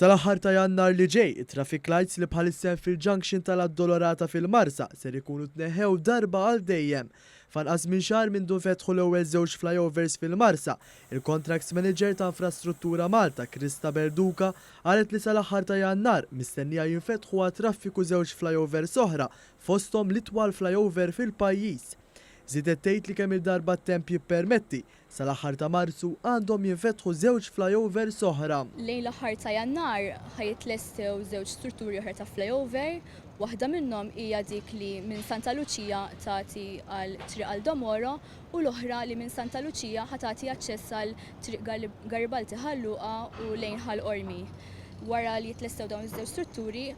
Sal-aħħar ta' Jannar li ġej, it-traffic lights li bħalissa fil-junction tal-Addolorata fil-Marsa ser ikunu tneħħew darba għal dejjem. Fanqas minn xahar mindu fetħu l-ewwel żewġ flyovers fil-Marsa. Il-Contracts Manager ta' Infrastruttura Malta, Krista Berduka, qalet li sal-aħħar ta' Jannar mistennija jinfetħu għat traffiku żewġ flyovers oħra fosthom l-itwal flyover fil-pajjiż. Żidet tgħid li kemm il-darba t-temp jippermetti, sal-aħħar ta' Marzu għandhom jinfetħu żewġ flyovers oħra. Lejn l-aħħar ta' Jannar ħajitlestew żewġ strutturi oħra ta' flyover, waħda minnhom hija dik li minn Santa Lucia tagħti għal triq għal Domoro u l-oħra li minn Santa Lucia ħatati aċċess għal triq Garibaldi Ħalluqa u lejn Ħall Ormi. Wara li jitlestew dawn iż-żewġ strutturi,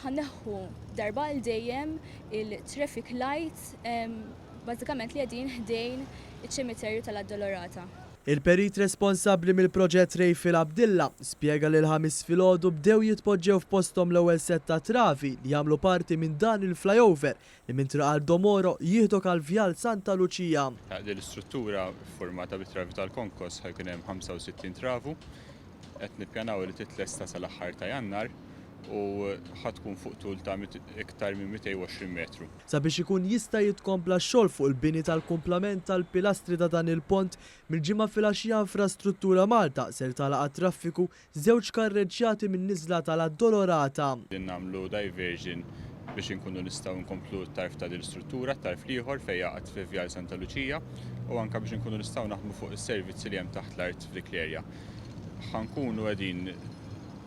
ħanneħħu darba għal dejjem il-traffic lights bażikament li qegħdin ħdejn iċ-ċimiterju tal-Addolorata. Il-perit responsabbli mill-proġett Rejfil Abdilla spjega li l-ħamis filgħodu bdew jitpoġġew f'posthom l-ewwel set ta' travi li jagħmlu parti minn dan il-flyover li minn triq għal Domoro jieħdok għal Vjal Santa Lucia. Din l-istruttura formata bit-travi tal-Konkos ħajkun hemm 65 travu, qed nippjanaw li titlesta sal-aħħar ta' Jannar u ħatkun fuq tul ta' iktar minn 220 metru. Sabiex ikun jista' jitkompla x-xogħol fuq il-bini tal-kumplament tal-pilastri ta' dan il-pont mill-ġimgħa filgħaxija Infrastruttura Malta ser tagħlaq traffiku żewġ karreġġjati min-niżla tal-Addolorata. Nagħmlu diversion biex inkunu nistgħu nkomplu t-tarf ta' din l-istruttura, tarf ieħor fejn jaqgħad fi Vjal Santa Lucia u anke biex inkunu nistgħu naħdmu fuq is-servizzi li hemm taħt l-art f'dik l-erja. Ħankunu qegħdin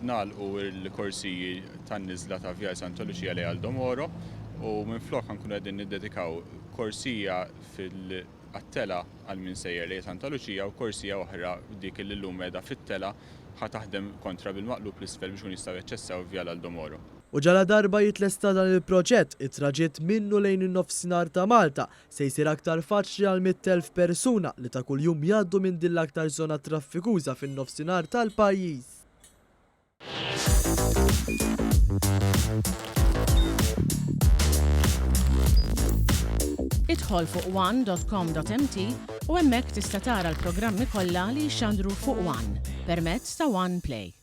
nagħlqu l-korsiji tan-niżla ta' Vjal Santa Lucia lejn għal Domoro u minflok ħankunu qegħdin niddedikaw korsija fil-tela għal min sejjer lejn Santa Lucia u korsija oħra dik li llum qiegħda fit-tela ħataħdem kontra bil-maqlub l-isfel biex jistgħu jaċċessaw Vjal għal Domoro. U ġala darba jitlesta dan il-proġett, it-traġiett minnu lejn in-nofsinhar ta' Malta se jsir aktar faċli għal 100,000 persuna li ta' kuljum jgħaddu minn din l-aktar żona traffikuża fin-nofsinhar tal-pajjiż. Idħol fuq one.com.mt u hemmhekk tista' tara l-programmi kollha li jxandru fuq One permezz ta' One Play.